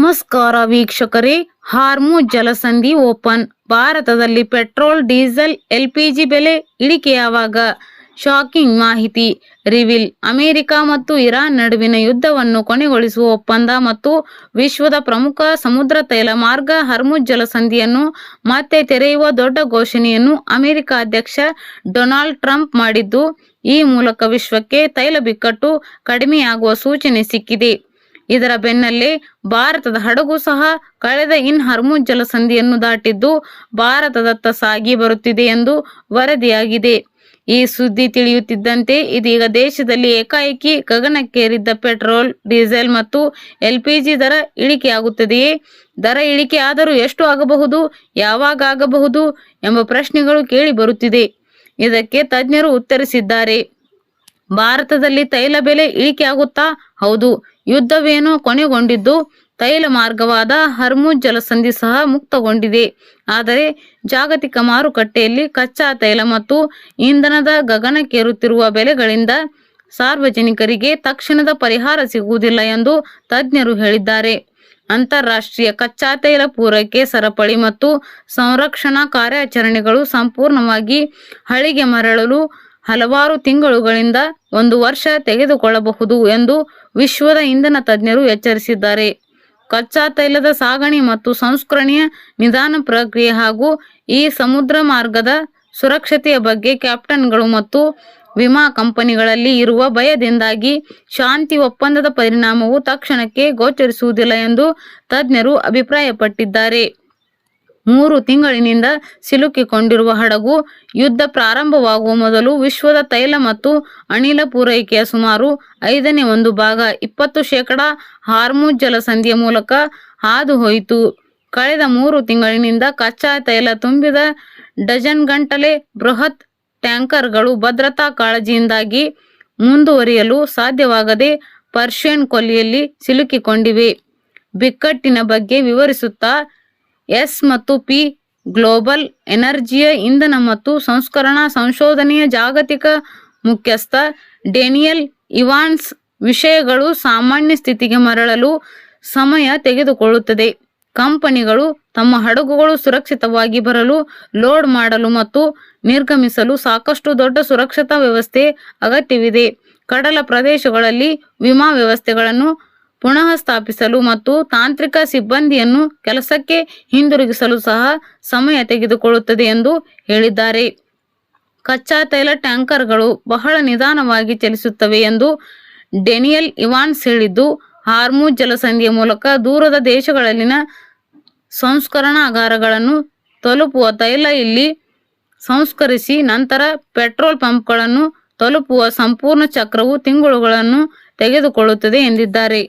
ನಮಸ್ಕಾರ ವೀಕ್ಷಕರೇ. ಹಾರ್ಮುಜ್ ಜಲಸಂಧಿ ಓಪನ್. ಭಾರತದಲ್ಲಿ ಪೆಟ್ರೋಲ್, ಡೀಸೆಲ್, ಎಲ್ಪಿಜಿ ಬೆಲೆ ಇಳಿಕೆ ಯಾವಾಗ? ಶಾಕಿಂಗ್ ಮಾಹಿತಿ ರಿವೀಲ್. ಅಮೆರಿಕ ಮತ್ತು ಇರಾನ್ ನಡುವಿನ ಯುದ್ಧವನ್ನು ಕೊನೆಗೊಳಿಸುವ ಒಪ್ಪಂದ ಮತ್ತು ವಿಶ್ವದ ಪ್ರಮುಖ ಸಮುದ್ರ ತೈಲ ಮಾರ್ಗ ಹಾರ್ಮುಜ್ ಜಲಸಂಧಿಯನ್ನು ಮತ್ತೆ ತೆರೆಯುವ ದೊಡ್ಡ ಘೋಷಣೆಯನ್ನು ಅಮೆರಿಕ ಅಧ್ಯಕ್ಷ ಡೊನಾಲ್ಡ್ ಟ್ರಂಪ್ ಮಾಡಿದ್ದು, ಈ ಮೂಲಕ ವಿಶ್ವಕ್ಕೆ ತೈಲ ಬಿಕ್ಕಟ್ಟು ಕಡಿಮೆಯಾಗುವ ಸೂಚನೆ ಸಿಕ್ಕಿದೆ. ಇದರ ಬೆನ್ನಲ್ಲೇ ಭಾರತದ ಹಡಗು ಸಹ ಕಳೆದ ಹಾರ್ಮುಜ್ ಜಲಸಂಧಿಯನ್ನು ದಾಟಿದ್ದು ಭಾರತದತ್ತ ಸಾಗಿ ಬರುತ್ತಿದೆ ಎಂದು ವರದಿಯಾಗಿದೆ. ಈ ಸುದ್ದಿ ತಿಳಿಯುತ್ತಿದ್ದಂತೆ ಇದೀಗ ದೇಶದಲ್ಲಿ ಏಕಾಏಕಿ ಗಗನಕ್ಕೇರಿದ್ದ ಪೆಟ್ರೋಲ್, ಡೀಸೆಲ್ ಮತ್ತು ಎಲ್ಪಿಜಿ ದರ ಇಳಿಕೆಯಾಗುತ್ತದೆಯೇ? ದರ ಇಳಿಕೆ ಆದರೂ ಎಷ್ಟು ಆಗಬಹುದು, ಯಾವಾಗ ಆಗಬಹುದು ಎಂಬ ಪ್ರಶ್ನೆಗಳು ಕೇಳಿ ಬರುತ್ತಿದೆ. ಇದಕ್ಕೆ ತಜ್ಞರು ಉತ್ತರಿಸಿದ್ದಾರೆ. ಭಾರತದಲ್ಲಿ ತೈಲ ಬೆಲೆ ಇಳಿಕೆಯಾಗುತ್ತಾ? ಹೌದು. ಯುದ್ಧವೇನೋ ಕೊನೆಗೊಂಡಿದ್ದು ತೈಲ ಮಾರ್ಗವಾದ ಹಾರ್ಮುಜ್ ಜಲಸಂಧಿ ಸಹ ಮುಕ್ತಗೊಂಡಿದೆ. ಆದರೆ ಜಾಗತಿಕ ಮಾರುಕಟ್ಟೆಯಲ್ಲಿ ಕಚ್ಚಾ ತೈಲ ಮತ್ತು ಇಂಧನದ ಗಗನಕ್ಕೇರುತ್ತಿರುವ ಬೆಲೆಗಳಿಂದ ಸಾರ್ವಜನಿಕರಿಗೆ ತಕ್ಷಣದ ಪರಿಹಾರ ಸಿಗುವುದಿಲ್ಲ ಎಂದು ತಜ್ಞರು ಹೇಳಿದ್ದಾರೆ. ಅಂತಾರಾಷ್ಟ್ರೀಯ ಕಚ್ಚಾ ತೈಲ ಪೂರೈಕೆ ಸರಪಳಿ ಮತ್ತು ಸಂರಕ್ಷಣಾ ಕಾರ್ಯಾಚರಣೆಗಳು ಸಂಪೂರ್ಣವಾಗಿ ಹಳಿಗೆ ಮರಳಲು ಹಲವಾರು ತಿಂಗಳುಗಳಿಂದ 1 ವರ್ಷ ತೆಗೆದುಕೊಳ್ಳಬಹುದು ಎಂದು ವಿಶ್ವದ ಇಂಧನ ತಜ್ಞರು ಎಚ್ಚರಿಸಿದ್ದಾರೆ. ಕಚ್ಚಾ ತೈಲದ ಸಾಗಣೆ ಮತ್ತು ಸಂಸ್ಕರಣೆಯ ನಿಧಾನ ಪ್ರಕ್ರಿಯೆ ಹಾಗೂ ಈ ಸಮುದ್ರ ಮಾರ್ಗದ ಸುರಕ್ಷತೆಯ ಬಗ್ಗೆ ಕ್ಯಾಪ್ಟನ್ಗಳು ಮತ್ತು ವಿಮಾ ಕಂಪನಿಗಳಲ್ಲಿ ಇರುವ ಭಯದಿಂದಾಗಿ ಶಾಂತಿ ಒಪ್ಪಂದದ ಪರಿಣಾಮವು ತಕ್ಷಣಕ್ಕೆ ಗೋಚರಿಸುವುದಿಲ್ಲ ಎಂದು ತಜ್ಞರು ಅಭಿಪ್ರಾಯಪಟ್ಟಿದ್ದಾರೆ. 3 ತಿಂಗಳಿನಿಂದ ಸಿಲುಕಿಕೊಂಡಿರುವ ಹಡಗು ಯುದ್ಧ ಪ್ರಾರಂಭವಾಗುವ ಮೊದಲು ವಿಶ್ವದ ತೈಲ ಮತ್ತು ಅನಿಲ ಪೂರೈಕೆಯ ಸುಮಾರು 1/5 ಭಾಗ 20% ಹಾರ್ಮುಜ್ ಜಲಸಂಧಿಯ ಮೂಲಕ ಹಾದು ಹೋಯಿತು. ಕಳೆದ 3 ತಿಂಗಳಿನಿಂದ ಕಚ್ಚಾ ತೈಲ ತುಂಬಿದ ಡಜನ್ಗಟ್ಟಲೆ ಬೃಹತ್ ಟ್ಯಾಂಕರ್ಗಳು ಭದ್ರತಾ ಕಾಳಜಿಯಿಂದಾಗಿ ಮುಂದುವರಿಯಲು ಸಾಧ್ಯವಾಗದೆ ಪರ್ಷಿಯನ್ ಕೊಲ್ಲಿಯಲ್ಲಿ ಸಿಲುಕಿಕೊಂಡಿವೆ. ಬಿಕ್ಕಟ್ಟಿನ ಬಗ್ಗೆ ವಿವರಿಸುತ್ತಾ ಎಸ್ ಮತ್ತು ಪಿ ಗ್ಲೋಬಲ್ ಎನರ್ಜಿಯ ಇಂಧನ ಮತ್ತು ಸಂಸ್ಕರಣಾ ಸಂಶೋಧನೆಯ ಜಾಗತಿಕ ಮುಖ್ಯಸ್ಥ ಡೇನಿಯಲ್ ಇವಾನ್ಸ್, ವಿಷಯಗಳು ಸಾಮಾನ್ಯ ಸ್ಥಿತಿಗೆ ಮರಳಲು ಸಮಯ ತೆಗೆದುಕೊಳ್ಳುತ್ತದೆ. ಕಂಪನಿಗಳು ತಮ್ಮ ಹಡಗುಗಳು ಸುರಕ್ಷಿತವಾಗಿ ಬರಲು, ಲೋಡ್ ಮಾಡಲು ಮತ್ತು ನಿರ್ಗಮಿಸಲು ಸಾಕಷ್ಟು ದೊಡ್ಡ ಸುರಕ್ಷತಾ ವ್ಯವಸ್ಥೆ ಅಗತ್ಯವಿದೆ. ಕಡಲ ಪ್ರದೇಶಗಳಲ್ಲಿ ವಿಮಾ ವ್ಯವಸ್ಥೆಗಳನ್ನು ಪುನಃ ಸ್ಥಾಪಿಸಲು ಮತ್ತು ತಾಂತ್ರಿಕ ಸಿಬ್ಬಂದಿಯನ್ನು ಕೆಲಸಕ್ಕೆ ಹಿಂದಿರುಗಿಸಲು ಸಹ ಸಮಯ ತೆಗೆದುಕೊಳ್ಳುತ್ತದೆ ಎಂದು ಹೇಳಿದ್ದಾರೆ. ಕಚ್ಚಾ ತೈಲ ಟ್ಯಾಂಕರ್ಗಳು ಬಹಳ ನಿಧಾನವಾಗಿ ಚಲಿಸುತ್ತವೆ ಎಂದು ಡೇನಿಯಲ್ ಇವಾನ್ಸ್ ಹೇಳಿದ್ದು, ಹಾರ್ಮುಜ್ ಜಲಸಂಧಿಯ ಮೂಲಕ ದೂರದ ದೇಶಗಳಲ್ಲಿನ ಸಂಸ್ಕರಣಾಗಾರಗಳನ್ನು ತಲುಪುವ ತೈಲ ಇಲ್ಲಿ ಸಂಸ್ಕರಿಸಿ ನಂತರ ಪೆಟ್ರೋಲ್ ಪಂಪ್ಗಳನ್ನು ತಲುಪುವ ಸಂಪೂರ್ಣ ಚಕ್ರವು ತಿಂಗಳುಗಳನ್ನು ತೆಗೆದುಕೊಳ್ಳುತ್ತದೆ ಎಂದಿದ್ದಾರೆ.